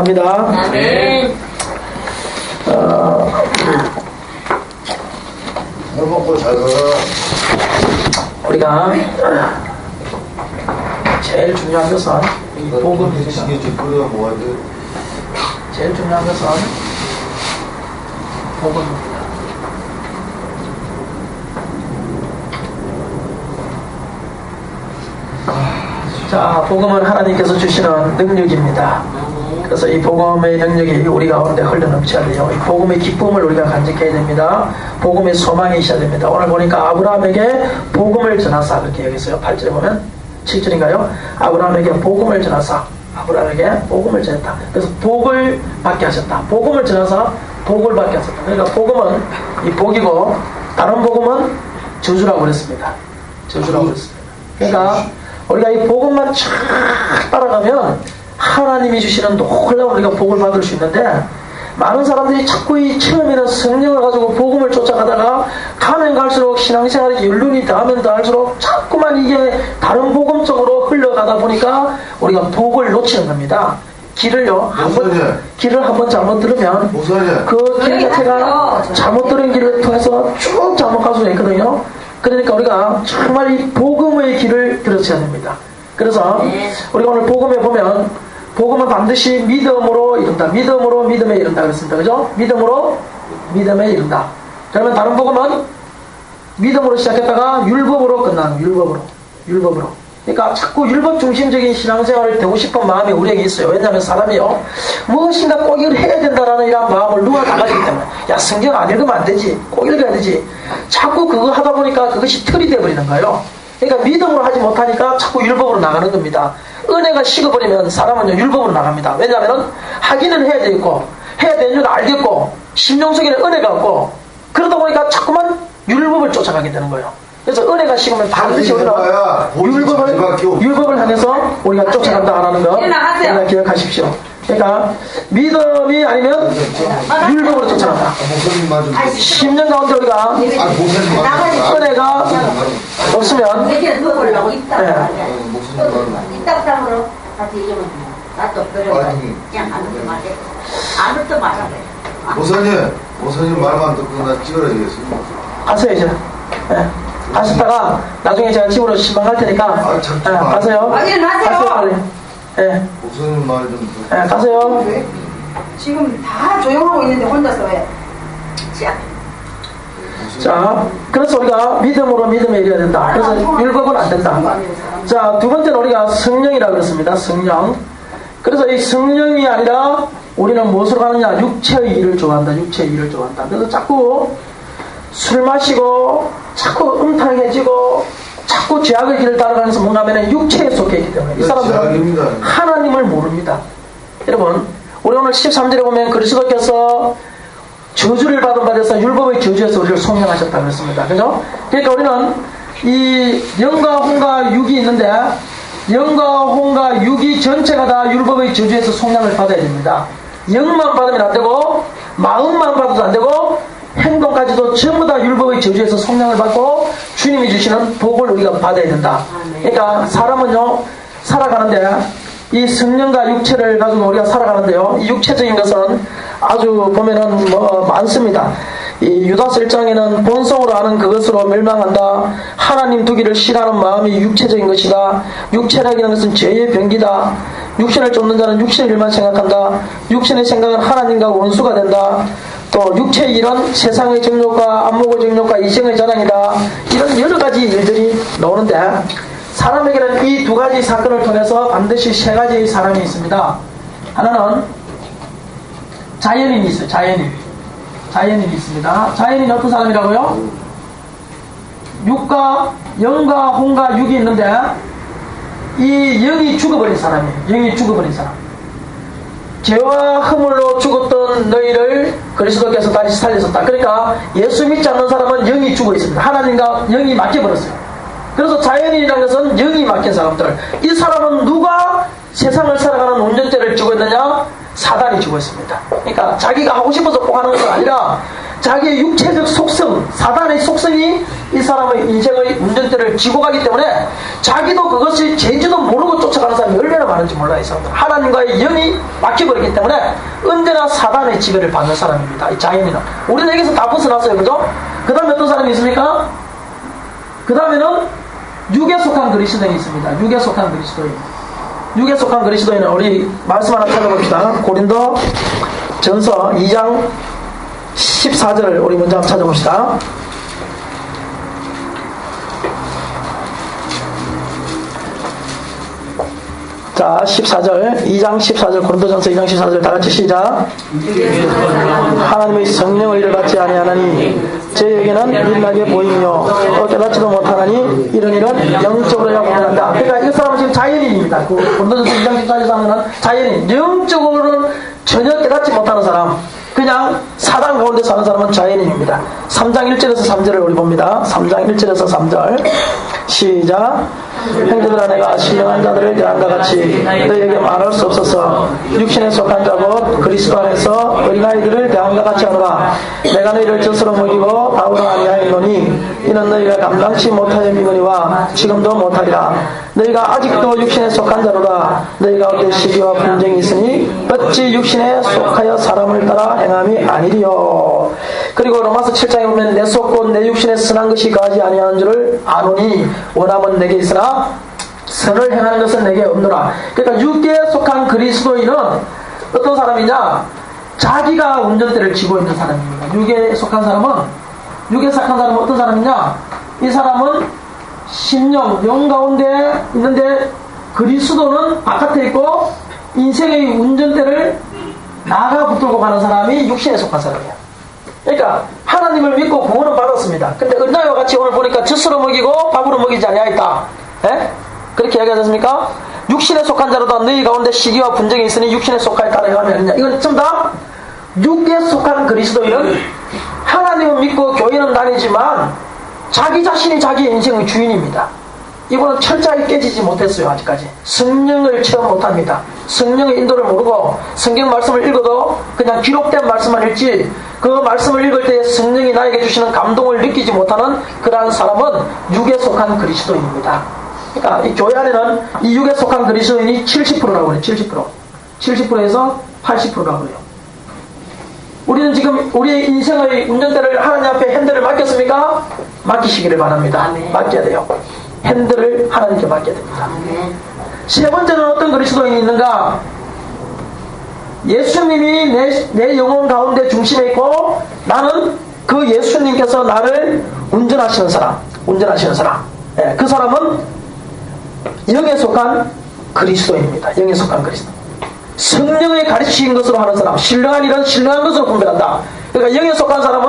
축복합니다. 아멘. 먹고 잘 살아. 우리가 제일 중요한 것은 이 복음입니다. 제일 중요한 것은 복음입니다. 자, 복음은 하나님께서 주시는 능력입니다. 그래서 이 복음의 능력이 우리 가운데 흘러넘쳐야 돼요. 이 복음의 기쁨을 우리가 간직해야 됩니다. 복음의 소망이 있어야 됩니다. 오늘 보니까 아브라함에게 복음을 전하사 그렇게 여기서요. 8절에 보면 7절인가요? 아브라함에게 복음을 전하사 아브라함에게 복음을 전했다. 그래서 복을 받게 하셨다. 복음을 전하사 복을 받게 하셨다. 그러니까 복음은 이 복이고 다른 복음은 저주라고 그랬습니다. 저주라고 그랬습니다. 그러니까 우리가 이 복음만 쫙 따라가면 하나님이 주시는 놀라운 우리가 복을 받을 수 있는데 많은 사람들이 자꾸 이 처음에는 성령을 가지고 복음을 쫓아가다가 가면 갈수록 신앙생활의 연륜이 더하면 더할수록 자꾸만 이게 다른 복음 쪽으로 흘러가다 보니까 우리가 복을 놓치는 겁니다. 길을 한번 잘못 들으면 그 길 자체가 잘못 들은 길을 통해서 쭉 잘못 갈 수가 있거든요. 그러니까 우리가 정말 이 복음의 길을 들었어야 됩니다. 그래서 우리가 오늘 복음에 보면 복음은 반드시 믿음으로 이룬다. 믿음으로 믿음에 이룬다 그랬습니다. 그죠? 믿음으로 믿음에 이룬다. 그러면 다른 복음은 믿음으로 시작했다가 율법으로 끝나는 율법으로. 그러니까 자꾸 율법 중심적인 신앙생활을 되고 싶은 마음이 우리에게 있어요. 왜냐하면 사람이요 무엇인가 꼭 이걸 해야 된다라는 이런 마음을 누가 다 가지기 때문에 야 성경 안 읽으면 안 되지. 꼭 읽어야 되지. 자꾸 그거 하다 보니까 그것이 틀이 되어버리는 거예요. 그러니까 믿음으로 하지 못하니까 자꾸 율법으로 나가는 겁니다. 은혜가 식어버리면 사람은 율법으로 나갑니다. 왜냐하면 하기는 해야 되겠고 해야 되는 줄 알겠고 심령 속에는 은혜가 없고 그러다 보니까 자꾸만 율법을 쫓아가게 되는 거예요. 그래서 은혜가 식으면 반드시 우리가 율법을 향해서 우리가 쫓아간다 하는 거 우리가 기억하십시오. 그러니까 믿음이 아니면 율법으로 쫓아간다. 10년 가운데 우리가 은혜가 없으면 모사님 말만 듣고 나 찍어야 되겠습니다. 가세요 이제. 가셨다가 나중에 제가 집으로 신방할 테니까 가세요. 가세요 빨리. 모사님 말 좀 듣고. 가세요. 지금 다 조용하고 있는데 혼자서 왜? 자, 그래서 우리가 믿음으로 믿음에 이래야 된다. 그래서 율법은 안 된다. 자, 두 번째는 우리가 성령이라고 그랬습니다. 성령. 그래서 이 성령이 아니라 우리는 무엇으로 가느냐? 육체의 일을 좋아한다. 육체의 일을 좋아한다. 그래서 자꾸 술 마시고 자꾸 음탕해지고 자꾸 죄악의 길을 따라가면서 뭔가 하면 육체에 속해 있기 때문에 이 사람들은 하나님을 모릅니다. 여러분 우리 오늘 13절에 보면 그리스도께서 저주를 받은 바 되어서 율법의 저주에서 우리를 속량하셨다고 했습니다. 그죠? 그러니까 우리는 이 영과 혼과 육이 있는데 영과 혼과 육이 전체가 다 율법의 저주에서 속량을 받아야 됩니다. 영만 받으면 안 되고 마음만 받아도 안 되고 행동까지도 전부 다 율법의 저주에서 속량을 받고 주님이 주시는 복을 우리가 받아야 된다. 그러니까 사람은요 살아가는데 이 성령과 육체를 가지고 우리가 살아가는데요 이 육체적인 것은 아주 보면은 많습니다. 이 유다서 1장에는 본성으로 하는 그것으로 멸망한다. 하나님 두기를 싫어하는 마음이 육체적인 것이다. 육체라는 것은 죄의 병기다. 육신을 쫓는 자는 육신의 일만 생각한다. 육신의 생각은 하나님과 원수가 된다. 또 육체의 일은 세상의 정욕과 안목의 정욕과 이생의 자랑이다. 이런 여러 가지 일들이 나오는데 사람에게는 이 두 가지 사건을 통해서 반드시 세 가지의 사람이 있습니다. 하나는 자연인이 있어요. 자연인이 있습니다. 자연인이 어떤 사람이라고요? 육과 영과 혼과 육이 있는데 이 영이 죽어버린 사람이에요. 영이 죽어버린 사람. 죄와 허물로 죽었던 너희를 그리스도께서 다시 살리셨다. 그러니까 예수 믿지 않는 사람은 영이 죽어 있습니다. 하나님과 영이 막혀버렸어요. 그래서 자연인이라는 것은 영이 막힌 사람들. 이 사람은 누가 세상을 살아가는 운전대를 쥐고 있느냐? 사단이 쥐고 있습니다. 그러니까 자기가 하고 싶어서 꼭 하는 건 아니라 자기의 육체적 속성, 사단의 속성이 이 사람의 인생의 운전대를 쥐고 가기 때문에 자기도 그것이 죄인지도 모르고 쫓아가는 사람이 얼마나 많은지 몰라요. 이 사람들. 하나님과의 영이 막혀버리기 때문에 언제나 사단의 지배를 받는 사람입니다. 이 자연인은. 우리는 여기서 다 벗어났어요. 그죠? 그 다음에 어떤 사람이 있습니까? 그 다음에는 육에 속한 그리스도인이 있습니다. 육에 속한 그리스도인. 육에 속한 그리스도인은 우리 말씀 하나 찾아봅시다. 고린도 전서 2장 14절을 우리 먼저 한번 찾아봅시다. 자, 14절, 2장 14절, 고린도전서 2장 14절 다 같이 시작. 하나님의 성령의 일을 받지 아니하나니 저에게는 일나게 보이며 또 깨닫지도 못하나니 이런 일은 영적으로야 보낸다. 그러니까 이 사람은 지금 자연인입니다. 그 고린도전서 2장 14절에서 하면 자연인, 영적으로는 전혀 깨닫지 못하는 사람, 그냥 사단 가운데 사는 사람은 자연인입니다. 3장 1절에서 3절을 우리 봅니다. 3장 1절에서 3절 시작. 형제들아, 내가 신령한 자들을 대한과 같이 너희에게 말할 수 없어서 육신에 속한 자 곧 그리스도 안에서 어린아이들을 대한과 같이 하노라. 내가 너희를 젖으로 먹이고 밥으로 아니하였노니 이는 너희가 감당치 못하여 미거니와 지금도 못하리라. 너희가 아직도 육신에 속한 자로다. 너희 가운데 시기와 분쟁이 있으니 어찌 육신에 속하여 사람을 따라 행함이 아니리요. 그리고 로마서 7장에 보면 내 속 곧 내 육신에 선한 것이 가지 아니하는 줄을 아노니 원함은 내게 있으나 선을 행하는 것은 내게 없노라. 그러니까 육에 속한 그리스도인은 어떤 사람이냐? 자기가 운전대를 쥐고 있는 사람입니다. 육에 속한 사람은 어떤 사람이냐? 이 사람은 심령, 영 가운데 있는데 그리스도는 바깥에 있고 인생의 운전대를 나가 붙들고 가는 사람이 육신에 속한 사람이야. 그러니까 하나님을 믿고 구원은 받았습니다. 근데 은나와 같이 오늘 보니까 젖으로 먹이고 밥으로 먹이지 아니하였다. 예? 그렇게 얘기하셨습니까? 육신에 속한 자로다. 너희 가운데 시기와 분쟁이 있으니 육신에 속하여 따라 행하면 아니냐. 이건 전부 다 육에 속한 그리스도인은 하나님을 믿고 교회는 다니지만 자기 자신이 자기의 인생의 주인입니다. 이분은 철저하게 깨지지 못했어요. 아직까지 성령을 체험 못합니다. 성령의 인도를 모르고 성경 말씀을 읽어도 그냥 기록된 말씀만 읽지 그 말씀을 읽을 때 성령이 나에게 주시는 감동을 느끼지 못하는 그러한 사람은 육에 속한 그리스도인입니다. 그러니까 이 교회 안에는 이 육에 속한 그리스도인이 70%라고 해요. 70%에서 80%라고 해요. 우리는 지금 우리의 인생의 운전대를 하나님 앞에 핸들을 맡겼습니까? 맡기시기를 바랍니다. 맡겨야 돼요. 핸들을 하나님께 맡겨야 됩니다. 세 번째는 어떤 그리스도인이 있는가? 예수님이 내 영혼 가운데 중심에 있고 나는 그 예수님께서 나를 운전하시는 사람. 예, 그 사람은 영에 속한 그리스도인입니다. 영에 속한 그리스도. 성령의 가르치신 것으로 하는 사람, 신령한 일은 신령한 것으로 분별한다. 그러니까 영에 속한 사람은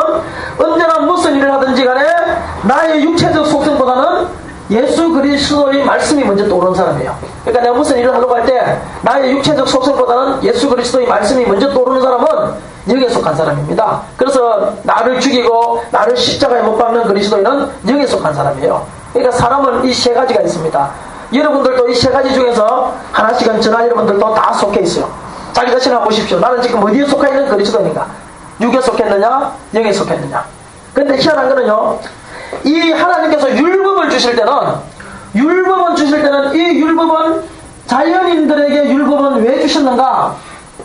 언제나 무슨 일을 하든지 간에 나의 육체적 속성보다는 예수 그리스도의 말씀이 먼저 떠오르는 사람이에요. 그러니까 내가 무슨 일을 하려고 할 때 나의 육체적 속성보다는 예수 그리스도의 말씀이 먼저 떠오르는 사람은 영에 속한 사람입니다. 그래서 나를 죽이고 나를 십자가에 못 박는 그리스도인은 영에 속한 사람이에요. 그러니까 사람은 이 세 가지가 있습니다. 여러분들도 이 세 가지 중에서 하나씩은 저나 여러분들도 다 속해 있어요. 자기 자신을 한번 보십시오. 나는 지금 어디에 속해 있는 그리스도인인가? 육에 속했느냐? 영에 속했느냐? 그런데 희한한 거는요, 이 하나님께서 율법을 주실 때는 이 율법은 자연인들에게 율법은 왜 주셨는가?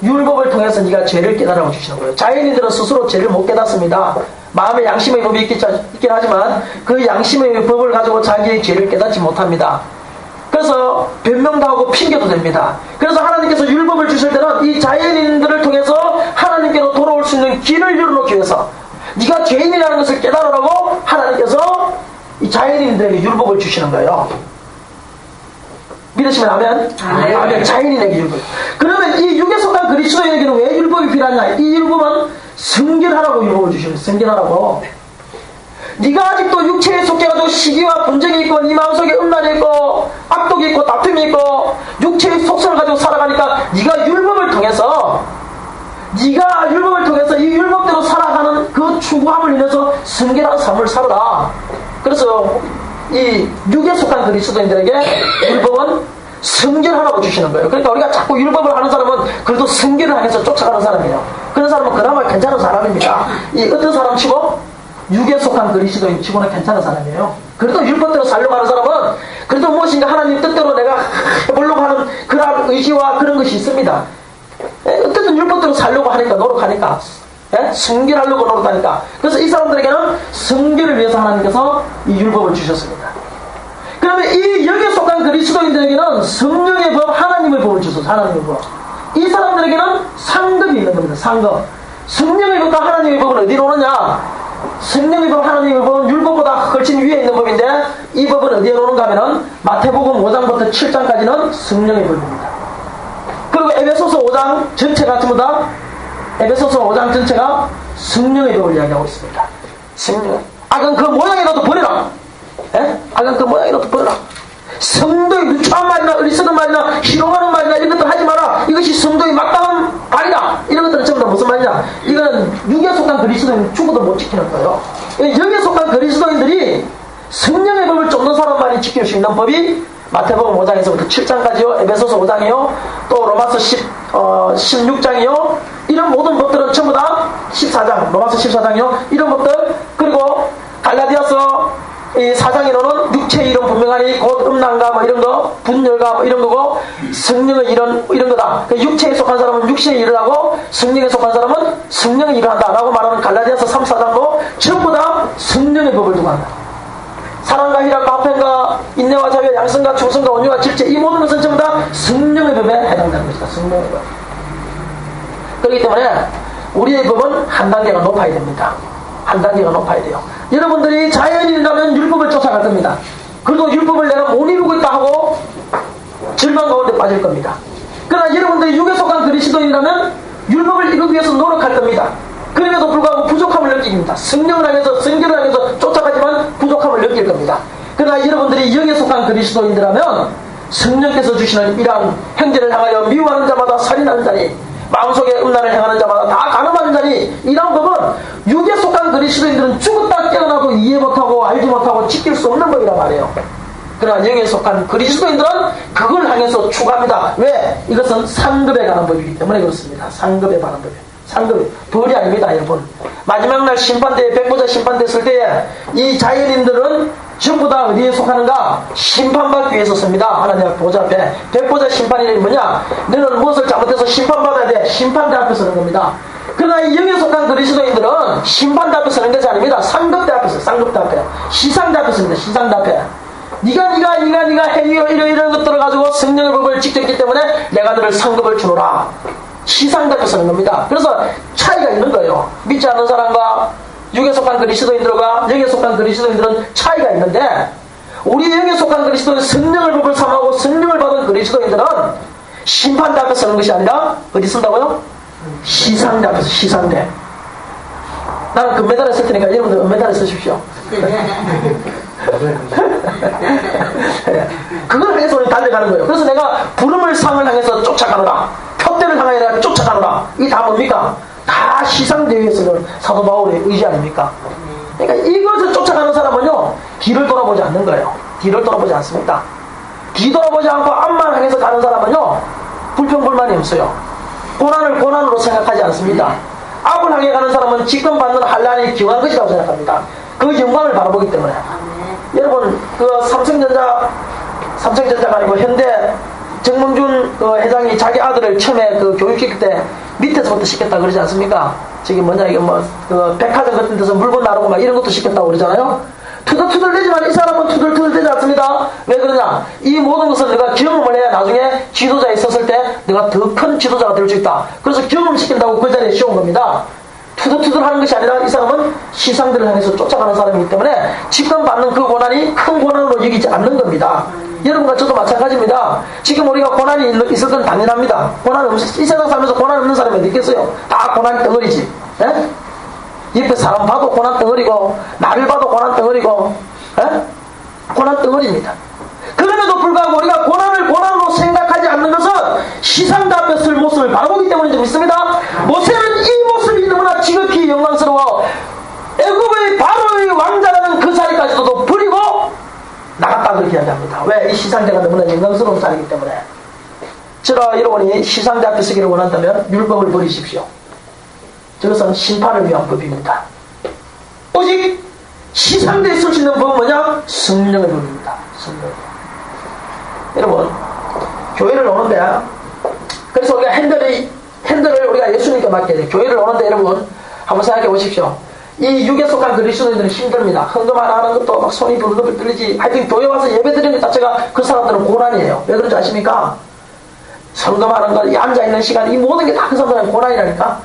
율법을 통해서 네가 죄를 깨달아 주시는 거예요. 자연인들은 스스로 죄를 못 깨닫습니다. 마음에 양심의 법이 있긴 하지만 그 양심의 법을 가지고 자기의 죄를 깨닫지 못합니다. 그래서 변명도 하고 핑계도 됩니다. 그래서 하나님께서 율법을 주실 때는 이 자연인들을 통해서 하나님께로 돌아올 수 있는 길을 열어놓기 위해서 네가 죄인이라는 것을 깨달으라고 하나님께서 이 자연인들에게 율법을 주시는 거예요. 믿으시면 아멘? 아멘. 자연인에게 율법. 그러면 이 육에 속한 그리스도인에게는 왜 율법이 필요하냐? 이 율법은 성결하라고 율법을 주시는 거예요. 성결하라고. 네가 아직도 육체에 속해가지고 시기와 분쟁이 있고 네 마음속에 음란이 있고 악독이 있고 다툼이 있고 육체의 속성을 가지고 살아가니까 네가 율법을 통해서 이 율법대로 살아가는 그 추구함을 인해서 성결한 삶을 살아라. 그래서 이 육에 속한 그리스도인들에게 율법은 성결하라고 주시는 거예요. 그러니까 우리가 자꾸 율법을 하는 사람은 그래도 성결을 향해서 쫓아가는 사람이에요. 그래서 이런 사람은 그나마 괜찮은 사람입니다. 이 어떤 사람 치고 육에 속한 그리스도인 치고는 괜찮은 사람이에요. 그래도 율법대로 살려고 하는 사람은 그래도 무엇인가 하나님 뜻대로 내가 해보려고 하는 그런 의지와 그런 것이 있습니다. 어쨌든 율법대로 살려고 하니까 노력하니까 순결하려고 노력하니까. 그래서 이 사람들에게는 순결을 위해서 하나님께서 이 율법을 주셨습니다. 그러면 이 여기에 속한 그리스도인들에게는 성령의 법, 하나님의 법을 주셨어요. 하나님의 법. 이 사람들에게는 상급이 있는 겁니다. 상급. 성령의 법과 하나님의 법은 어디로 오느냐? 성령의 법, 하나님의 법은 율법보다 훨씬 위에 있는 법인데 이 법은 어디에 오는가 하면은 마태복음 5장부터 7장까지는 성령의 법입니다. 그리고 에베소서 5장 전체가 전부 다 에베소서 5장 전체가 성령의 법을 이야기하고 있습니다. 성령. 악은 그 모양이라도 버려라. 악은 그 모양이라도 버려라. 성도의 누추한 말이나 어리석은 말이나 희롱하는 말이나 이런 것들 하지 마라. 이것이 성도의 마땅한 말이다. 이런 것들은 전부 다 무슨 말이냐? 이거는 육에 속한 그리스도인 죽어도 못 지키는 거예요. 여기에 속한 그리스도인들이 성령의 법을 쫓는 사람만이 지킬 수 있는 법이 마태복음 5장에서부터 7장까지요, 에베소서 5장이요, 또 로마서 16장이요, 이런 모든 법들은 전부 다 14장, 로마서 14장이요, 이런 법들, 그리고 갈라디아서 이 4장에는 육체의 이름 분명하니 곧 음란과 뭐 이런 거, 분열과 뭐 이런 거고, 성령의 이런 거다. 육체에 속한 사람은 육신의 일을 하고, 성령에 속한 사람은 성령의 일을 한다. 라고 말하는 갈라디아서 3, 4장도 전부 다 성령의 법을 두고 한다. 사랑과 희락과 화평과 인내와 자비와 양성과 충성과 온유와 질제, 이 모든 것은 전부 다 성령의 법에 해당되는 것이다. 성령의 법. 그렇기 때문에 우리의 법은 한 단계가 높아야 됩니다. 한 단계가 높아야 돼요. 여러분들이 자연인이라면 율법을 쫓아갈 겁니다. 그래도 율법을 내가 못 이루고 있다 하고 절망 가운데 빠질 겁니다. 그러나 여러분들이 육에 속한 그리스도인이라면 율법을 이루기 위해서 노력할 겁니다. 그럼에도 불구하고 부족함을 느낍니다. 성령을 향해서, 성결을 향해서 쫓아가지만 부족함을 느낄 겁니다. 그러나 여러분들이 영에 속한 그리스도인이라면 성령께서 주시는 이러한 형제를 향하여 미워하는 자마다 살인하는 자니, 마음속에 음란을 행하는 자마다 다 간음하는 자니, 이런 법은 육에 속한 그리스도인들은 죽었다 깨어나도 이해 못하고 알지 못하고 지킬 수 없는 법이란 말이에요. 그러나 영에 속한 그리스도인들은 그걸 향해서 추구합니다. 왜? 이것은 상급에 관한 법이기 때문에 그렇습니다. 상급에 관한 법이에요. 상급이 벌이 아닙니다, 여러분. 마지막 날 심판대에, 백보자 심판됐을 때에 이 자연인들은 전부 다 어디에 속하는가? 심판받기 위해서 섭니다. 하나님 보좌 앞에. 백보자 심판이 뭐냐? 너는 무엇을 잘못해서 심판받아야 돼? 심판대 앞에 서는 겁니다. 그러나 이 영에 속한 그리스도인들은 심판대 앞에 서는 것이 아닙니다. 상급대 앞에 서요. 상급대 앞에. 시상대 앞에 섭니다. 시상대 앞에. 네가 행위로 이런 것들을 가지고 성령의 법을 지켰기 때문에 내가 너를 상급을 주노라. 시상대 앞에 서는 겁니다. 그래서 차이가 있는 거예요. 믿지 않는 사람과 육에 속한 그리스도인들과 영에 속한 그리스도인들은 차이가 있는데, 우리 영에 속한 그리스도인, 성령을 법을 삼하고 성령을 받은 그리스도인들은 심판대 앞에 서는 것이 아니라 어디 쓴다고요? 시상대 앞에서. 시상대. 나는 금메달을 쓸 테니까 여러분들 은메달을 쓰십시오. 그걸 향해서 우리 달려가는 거예요. 그래서 내가 부름을 상을 향해서 쫓아가노라, 표대를 향하여 내가 쫓아가노라. 이게 다 뭡니까? 다 시상대회에서는 사도 바울의 의지 아닙니까? 그러니까 이것을 쫓아가는 사람은요, 뒤를 돌아보지 않는 거예요. 뒤를 돌아보지 않습니다. 뒤 돌아보지 않고 앞만 향해서 가는 사람은요, 불평불만이 없어요. 고난을 고난으로 생각하지 않습니다. 앞을 향해 가는 사람은 지금 받는 한란이 귀한 것이라고 생각합니다. 그 영광을 바라보기 때문에. 여러분, 그 삼성전자가 아니고 현대 정몽준 그 회장이 자기 아들을 처음에 그 교육시킬 때 밑에서부터 시켰다 그러지 않습니까? 저기 뭐냐, 이게 뭐, 그 백화점 같은 데서 물건 나르고 막 이런 것도 시켰다고 그러잖아요? 투덜투덜 되지만 이 사람은 투덜투덜 되지 않습니다. 왜 그러냐? 이 모든 것을 내가 경험을 해야 나중에 지도자에 있었을 때 내가 더 큰 지도자가 될 수 있다. 그래서 경험시킨다고 그 자리에 씌운 겁니다. 투덜투덜 하는 것이 아니라 이 사람은 시상들을 향해서 쫓아가는 사람이기 때문에 지금 받는 그 고난이 큰 고난으로 여기지 않는 겁니다. 여러분과 저도 마찬가지입니다. 지금 우리가 고난이 있을 건 당연합니다. 이 세상 살면서 고난 없는 사람이 어디 있겠어요? 다 고난 덩어리지. 예? 옆에 사람 봐도 고난 덩어리고, 나를 봐도 고난 덩어리고, 예? 고난 덩어리입니다. 그럼에도 불구하고 우리가 고난을 고난으로 생각하지 않는 것은 시상대 앞에 설 모습을 바라보기 때문에 좀 있습니다. 모세는 이 모습이 너무나 지극히 영광스러워 애굽의 바로의 왕자라는 그 자리까지도 버리고 나갔다 그렇게 이야기합니다. 왜? 이 시상대가 너무나 영광스러운 자리이기 때문에. 저라 여러분이 시상대 앞에 서기를 원한다면 율법을 버리십시오. 저것은 심판을 위한 법입니다. 오직 시상대에 쓸 수 있는 법은 뭐냐? 성령의 법입니다. 성령. 여러분, 교회를 오는데, 그래서 우리가 핸들을 우리가 예수님께 맡겨야 돼요. 교회를 오는데 여러분, 한번 생각해 보십시오. 이 육에 속한 그리스도인들은 힘듭니다. 헌금 하나 하는 것도 막 손이 부들부들 떨리지. 하여튼 교회 와서 예배 드리는 것 자체가 그 사람들은 고난이에요. 왜 그런지 아십니까? 헌금하는 거, 이 앉아있는 시간, 이 모든 게 다 그 사람들은 고난이라니까?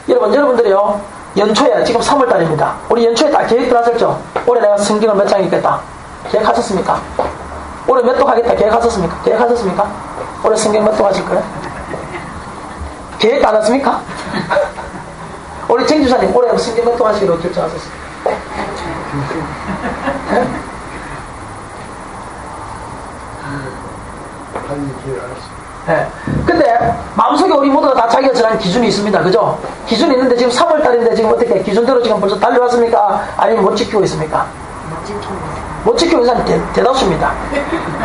여러분들이요, 연초에, 지금 3월달입니다. 우리 연초에 다 계획들 하셨죠? 올해 내가 성경을 몇 장 읽겠다. 계획하셨습니까? 올해 몇 독 하겠다. 계획하셨습니까? 계획하셨습니까? 올해 성경 몇 독 하실 거예요? 계획 안 하십니까? 우리 정주사님 올해 성경 몇 독 하시기로 결정하셨습니까? 네? 네. 근데 마음속에 우리 모두가 다 자기가 정한 기준이 있습니다. 그죠? 기준이 있는데 지금 3월달인데 지금 어떻게 기준대로 지금 벌써 달려왔습니까? 아니면 못 지키고 있습니까? 못 지키고 있는 사람이 대다수입니다.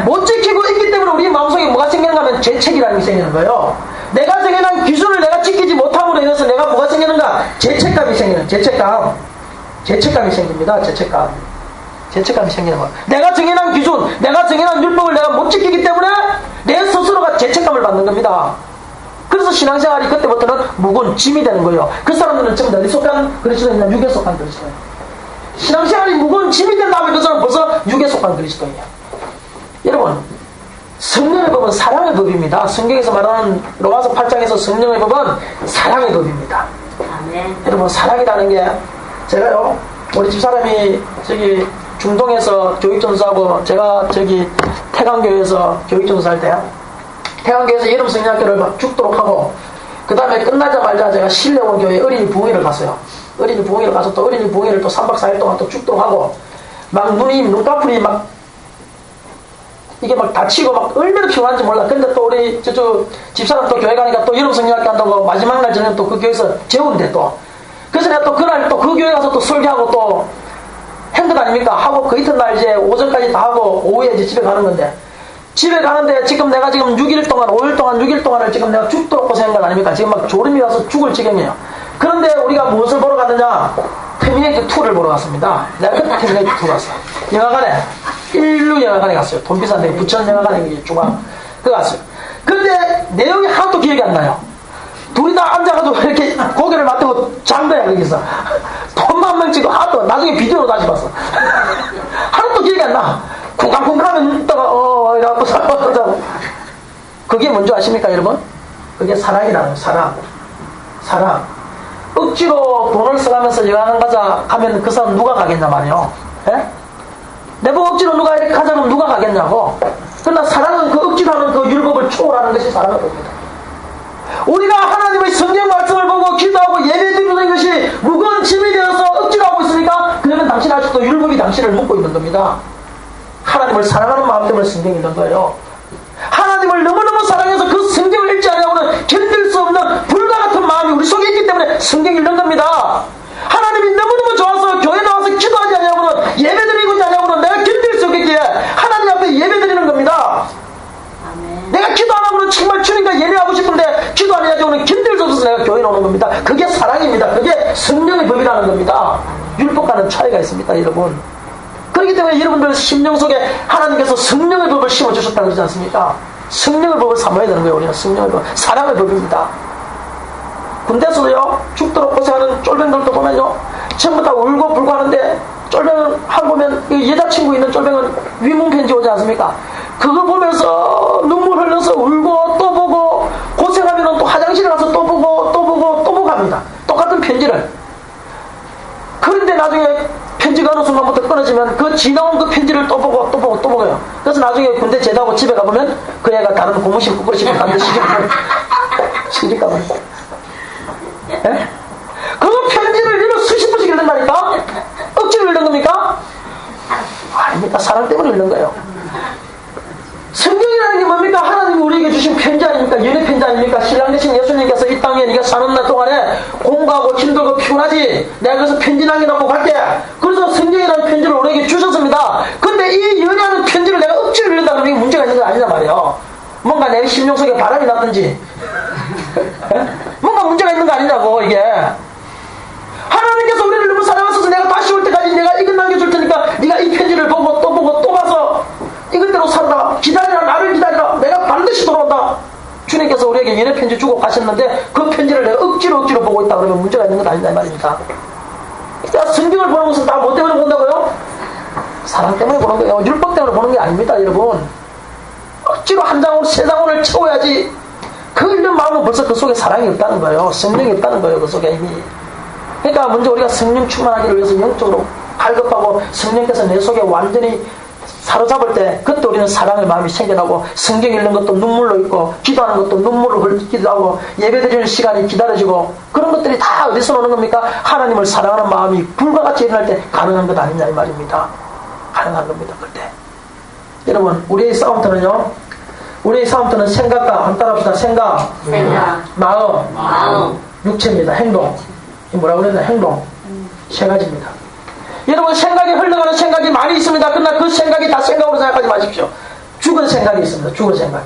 못 지키고 있기 때문에 우리 마음속에 뭐가 생기는가 하면 죄책이라는 게 생기는 거예요. 내가 정해놓은 기준을 내가 지키지 못함으로 인해서 내가 뭐가 생기는가? 죄책감이 생기는, 죄책감이 생깁니다. 죄책감이 생기는 거예요. 내가 정해놓은 기준, 내가 정해놓은 율법을 내가 못 지키기 때문에 내 스스로가 죄책감을 받는 겁니다. 그래서 신앙생활이 그때부터는 무거운 짐이 되는 거예요. 그 사람들은 지금 어디 속한 그리스도인이냐? 육에 속한 그리스도인. 신앙생활이 무거운 짐이 된 다음에 그 사람은 벌써 육에 속한 그리스도인이에요. 여러분, 성령의 법은 사랑의 법입니다. 성경에서 말하는 로마서 8장에서 성령의 법은 사랑의 법입니다. 아멘. 여러분, 사랑이라는 게 제가요, 우리 집사람이 저기 중동에서 교육전수하고 제가 저기 태강교회에서 교육전수할 때 태강교회에서 여름 성령학교를 막 죽도록 하고 그 다음에 끝나자마자 제가 신뢰원 교회 어린이 부흥회를 갔어요. 어린이 부흥회를 가서 또 어린이 부흥회를 또 3박 4일 동안 또 죽도록 하고 막 눈꺼풀이 막 이게 막 다치고 막 얼마나 피곤한지 몰라. 근데 또 우리 저쪽 집사람 또 교회 가니까 또 여름 성령학교 한다고 마지막 날 저녁 또 그 교회에서 재운대 또. 그래서 내가 또 그날 또 그 교회 가서 또 설교하고 또 행것 아닙니까? 하고 그 이튿날 이제 오전까지 다 하고 오후에 이제 집에 가는 건데 집에 가는데 지금 내가 지금 6일 동안 5일 동안 6일 동안을 지금 내가 죽도록 고생한 건 아닙니까? 지금 막 졸음이 와서 죽을 지경이에요. 그런데 우리가 무엇을 보러 갔느냐? 터미네이터 2를 보러 갔습니다. 내가 그때 터미네이터 2 갔어요. 영화관에 일루 영화관에 갔어요. 돈 비싼데 부천 영화관에 중앙 그 갔어요. 근데 내용이 하나도 기억이 안 나요. 둘이 다 앉아가지고 이렇게 고개를 맞대고 잔 거야 거기서. 돈만 멍치고 하나도 나중에 비디오로 다시 봤어. 하나도 기억이 안 나. 쿵쾅쿵쾅하면 있다가 이래갖고 살아가자고. 그게 뭔지 아십니까 여러분? 그게 사랑이라는 거예요. 사랑. 억지로 돈을 써가면서 여행을 가자 하면 그 사람 누가 가겠냐 말이에요. 예? 내보고 억지로 누가 이렇게 가자 그러면 누가 가겠냐고. 그러나 사랑은 그 억지로 하는 그 율법을 초월하는 것이 사랑을 봅니다. 우리가 하나님의 성경 말씀을 보고 기도하고 예배드리는 것이 무거운 짐이 되어서 억지로 하고 있으니까 그러면 당신 아직도 율법이 당신을 묶고 있는 겁니다. 하나님을 사랑하는 마음 때문에 성경이 있는 거예요. 하나님을 너무너무 사랑해서 그 성경을 읽지 않으려고는 견딜 수 없는 불과 같은 마음이 우리 속에 있기 때문에 성경이 읽는 겁니다. 하나님이 너무너무 좋아서 교회 나와서 기도하지 않냐고는 예배드리고 있지 않냐고는 내가 견딜 수 없겠기에 하나님 앞에 예배드리는 겁니다. 내가 기도 안 하고는 정말 주님과 예배하고 싶은데 기도 안 해야지고는 견딜 수 없어서 내가 교회에 오는 겁니다. 그게 사랑입니다. 그게 성령의 법이라는 겁니다. 율법과는 차이가 있습니다 여러분. 그렇기 때문에 여러분들 심령 속에 하나님께서 성령의 법을 심어주셨다고 그러지 않습니까? 성령의 법을 삼아야 되는 거예요. 우리는 성령의 법, 사랑의 법입니다. 군대에서도요 죽도록 고생하는 쫄병들도 보면요 전부 다 울고 불고 하는데 쫄병은 한 보면 여자친구 있는 쫄병은 위문편지 오지 않습니까? 그거 보면서 눈물 흘려서 울고 또 보고 고생하면 또 화장실에 가서 또 보고 합니다. 똑같은 편지를. 그런데 나중에 편지가 어느 순간부터 끊어지면 그 지나온 그 편지를 또 보고요. 그래서 나중에 군대 제대하고 집에 가보면 그 애가 다른 고무신 부끄러시면 반드시 시집 가면. 예? 그 편지를 읽어 수십 번씩 읽는다니까? 억지로 읽는 겁니까? 아닙니다. 사랑 때문에 읽는 거예요. 성경이라는 게 뭡니까? 하나님이 우리에게 주신 편지 아닙니까? 연애 편지 아닙니까? 신랑 되신 예수님께서 이 땅에 네가 사는 날 동안에 공부하고 힘들고 피곤하지 내가 그래서 편지 남겨놓고 갈게. 그래서 성경이라는 편지를 우리에게 주셨습니다. 근데 이 연애하는 편지를 내가 억지로 읽는다 그러면 이게 문제가 있는 건 아니란 말이에요. 뭔가 내 심령 속에 바람이 났든지 뭔가 문제가 있는 거 아니냐고 이게. 다시 올 때까지 내가 이것 남겨줄 테니까 네가 이 편지를 보고 또 봐서 이것대로 살아라. 기다리라. 나를 기다리라. 내가 반드시 돌아온다. 주님께서 우리에게 연애 편지 주고 가셨는데 그 편지를 내가 억지로 보고 있다 그러면 문제가 있는 건 아니다 이 말입니다. 야, 성경을 보는 것은 다 뭐 때문에 본다고요? 사랑 때문에 보는 거예요. 율법 때문에 보는 게 아닙니다, 여러분. 억지로 한 장으로 세 장으로 채워야지. 그 읽는 마음은 벌써 그 속에 사랑이 없다는 거예요. 성령이 없다는 거예요, 그 속에 이미. 그러니까 먼저 우리가 성령 충만하기를 위해서 영적으로 갈급하고 성령께서 내 속에 완전히 사로잡을 때 그때 우리는 사랑의 마음이 생겨나고 성경 읽는 것도 눈물로 있고 기도하는 것도 눈물로 흘리기도 하고 예배드리는 시간이 기다려지고 그런 것들이 다 어디서 오는 겁니까? 하나님을 사랑하는 마음이 불과 같이 일어날 때 가능한 것 아니냐 이 말입니다. 가능한 겁니다. 그때 여러분 우리의 싸움터는요, 우리의 싸움터는 생각과 한 따라합시다. 생각, 마음, 육체입니다. 행동. 이 뭐라고 그랬나? 행동. 세 가지입니다. 여러분 생각이 흘러가는 생각이 많이 있습니다. 그러나 그 생각이 다 생각으로 생각하지 마십시오. 죽은 생각이 있습니다. 죽은 생각.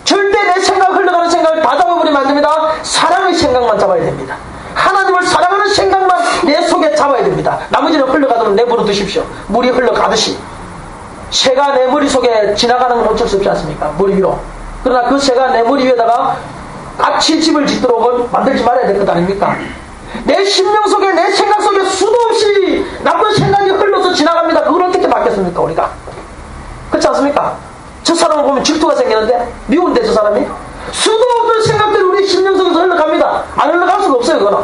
절대 내 생각 흘러가는 생각을 다 잡아버리면 안 됩니다. 사랑의 생각만 잡아야 됩니다. 하나님을 사랑하는 생각만 내 속에 잡아야 됩니다. 나머지는 흘러가도록 내버려 두십시오. 물이 흘러가듯이. 새가 내 머릿속에 지나가는 건 어쩔 수 없지 않습니까? 머리 위로. 그러나 그 새가 내 머리 위에다가 같이 집을 짓도록 만들지 말아야 될 것 아닙니까? 내 심령 속에 내 생각 속에 수도 없이 나쁜 생각이 흘러서 지나갑니다. 그걸 어떻게 막겠습니까 우리가? 그렇지 않습니까? 저 사람을 보면 질투가 생기는데 미운데 저 사람이 수도 없는 생각들이 우리 심령 속에서 흘러갑니다. 안 흘러갈 수가 없어요. 그거는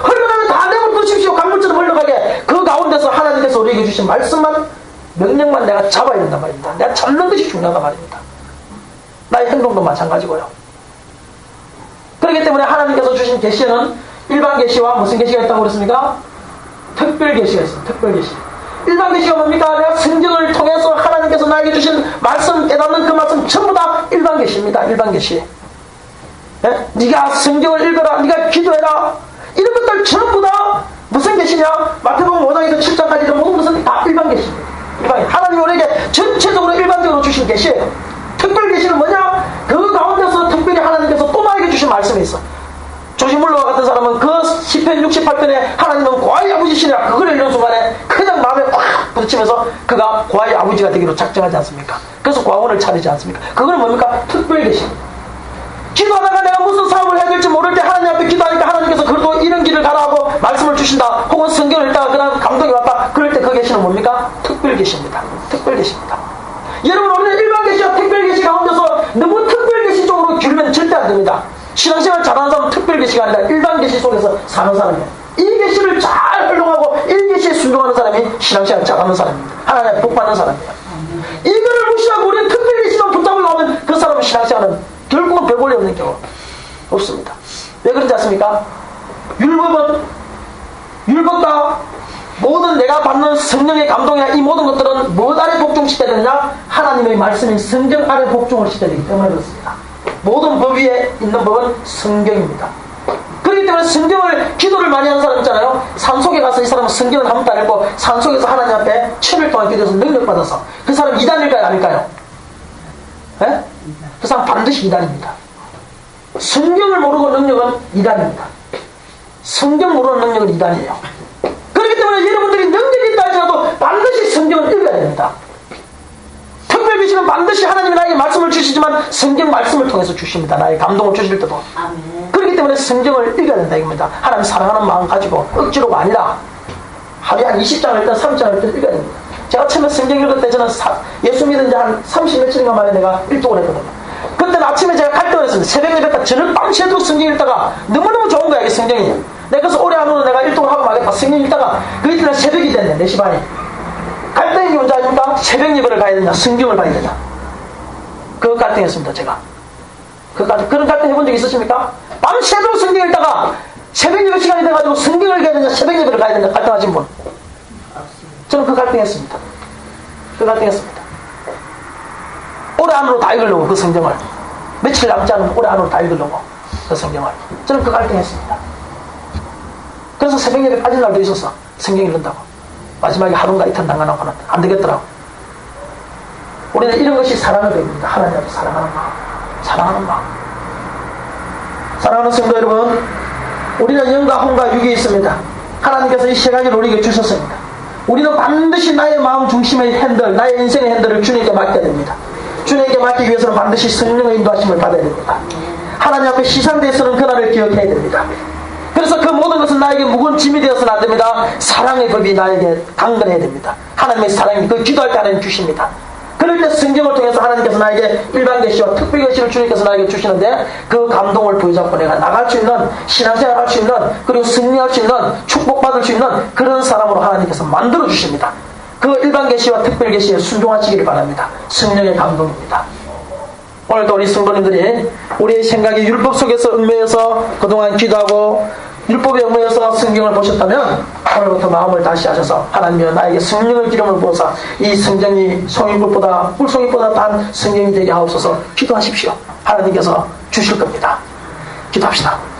흘러가면 다 내버려 두십시오. 강물처럼 흘러가게. 그 가운데서 하나님께서 우리에게 주신 말씀만 명령만 내가 잡아야 된단 말입니다. 내가 잡는 것이 중요하단 말입니다. 나의 행동도 마찬가지고요. 그렇기 때문에 하나님께서 주신 계시는 일반 계시와 무슨 계시가 있다고 그랬습니까? 특별 계시가 있습니다. 특별 계시. 일반 계시가 뭡니까? 내가 성경을 통해서 하나님께서 나에게 주신 말씀, 깨닫는 그 말씀 전부 다 일반 계시입니다. 일반 계시. 네? 네가 성경을 읽어라. 네가 기도해라. 이런 것들 전부 다 무슨 계시냐? 마태복음 5장에서 7장까지 모든 것은 다 일반 계시입니다. 일반. 하나님 우리에게 전체적으로 일반적으로 주신 계시예요. 특별 계시는 뭐냐? 그 가운데서 특별히 하나님께서 또 나에게 주신 말씀이 있어. 조지물러와 같은 사람은 그 시편 68편에 하나님은 고아의 아버지시라 그걸 읽는 순간에 그냥 마음에 꽉 부딪히면서 그가 고아의 아버지가 되기로 작정하지 않습니까? 그래서 고아원을 차리지 않습니까? 그거는 뭡니까? 특별 계시. 기도하다가 내가 무슨 사업을 해야 될지 모를 때 하나님 앞에 기도하니까 하나님께서 그래도 이런 길을 가라고 말씀을 주신다. 혹은 성경을 읽다가 그런 감동이 왔다. 그럴 때 그 계시는 뭡니까? 특별 계시입니다. 특별 계시입니다. 여러분 우리는 일반 계시와 특별 계시 가운데서 너무 특별 계시 쪽으로 기르면 절대 안 됩니다. 신앙생활 잘하는 사람은 특별 계시가 아니라 일반 계시 속에서 사는 사람이에요. 이 계시를 잘 활용하고 이 계시에 순종하는 사람이 신앙생활 잘하는 사람입니다. 하나님의 복 받는 사람이에요. 이거를 무시하고 우리는 특별 계시만 붙잡으려고 하면 그 사람의 신앙생활은 결국은 별 볼일 없는 경우 없습니다. 왜 그런지 아십니까? 율법과 모든 내가 받는 성령의 감동이나 이 모든 것들은 무엇 아래 복종시켜야 되느냐? 하나님의 말씀인 성경 아래 복종을 시켜야 되기 때문에 그렇습니다. 모든 법 위에 있는 법은 성경입니다. 그렇기 때문에 성경을 기도를 많이 하는 사람 있잖아요. 산속에 가서 이 사람은 성경을 한 번도 안 읽고 산속에서 하나님 앞에 7일 동안 기도해서 능력받아서 그 사람 이단일까요? 아닐까요? 네? 그 사람 반드시 이단입니다. 성경을 모르고 능력은 이단입니다. 성경 모르는 능력은 이단이에요. 그렇기 때문에 여러분들이 능력이 있다 할지라도 반드시 성경을 읽어야 됩니다. 특별계시는 반드시 하나님이 나에게 말씀을 주시지만 성경 말씀을 통해서 주십니다. 나에게 감동을 주실 때도. 아멘. 그렇기 때문에 성경을 읽어야 된다 이겁니다. 하나님 사랑하는 마음 가지고 억지로가 아니라 하루에 한 20장을 일단 30장을 일단 읽어야 됩니다. 제가 처음에 성경 읽을 때 저는 예수 믿은 지 한 30며칠인가 만에 내가 일독을 했거든요. 그때는 아침에 제가 갈등을 했습니다. 새벽 예배까 저녁 밤새도록 성경 읽다가 너무너무 좋은 거야 이 성경이. 내가 그래서 올해 안으로 내가 일독을 하고 말겠다. 성경 읽다가 그 이튿날 새벽이 됐네. 4시 반에. 갈등이 뭔지 아십니까? 새벽 예배를 가야 되냐 성경을 봐야 되냐. 그 갈등했습니다 제가. 그런 갈등 해본 적 있으십니까? 밤새도록 성경 읽다가 새벽 예배 시간이 돼가지고 성경을 읽어야 되냐 새벽 예배를 가야 되냐 갈등하신 분. 저는 그 갈등했습니다. 올해 안으로 다 읽으려고 그 성경을. 며칠 남지 않은 올해 안으로 다 읽으려고 그 성경을. 저는 그 갈등했습니다. 그래서 새벽 예배 빠진 날도 있었어. 성경 읽는다고. 마지막에 하루인가 이틀 남겨놓고는 안 되겠더라고. 우리는 이런 것이 사랑을 배웁니다. 하나님 앞에 사랑하는 마음. 사랑하는 성도 여러분, 우리는 영과 혼과 육이 있습니다. 하나님께서 이 세 가지를 우리에게 주셨습니다. 우리는 반드시 나의 마음 중심의 핸들, 나의 인생의 핸들을 주님께 맡겨야 됩니다. 주님께 맡기기 위해서는 반드시 성령의 인도하심을 받아야 됩니다. 하나님 앞에 시상대에서는 그날을 기억해야 됩니다. 그래서 그 모든 것은 나에게 무거운 짐이 되어서는 안 됩니다. 사랑의 법이 나에게 강건해야 됩니다. 하나님의 사랑이 그 기도할 때 하나님 주십니다. 그럴 때 성경을 통해서 하나님께서 나에게 일반 계시와 특별 계시를 주님께서 나에게 주시는데 그 감동을 부여잡고 내가 나갈 수 있는, 신앙생활 할 수 있는, 그리고 승리할 수 있는, 축복받을 수 있는 그런 사람으로 하나님께서 만들어 주십니다. 그 일반 계시와 특별 계시에 순종하시기를 바랍니다. 성령의 감동입니다. 오늘도 우리 성도님들이 우리의 생각이 율법 속에서 얽매여서 그동안 기도하고 율법에 얽매여서 성경을 보셨다면 오늘부터 마음을 다시 하셔서 하나님이여 나에게 성령의 기름을 부어서 이 성경이 송이꽃보다 꿀송이보다 단 성경이 되게 하옵소서 기도하십시오. 하나님께서 주실 겁니다. 기도합시다.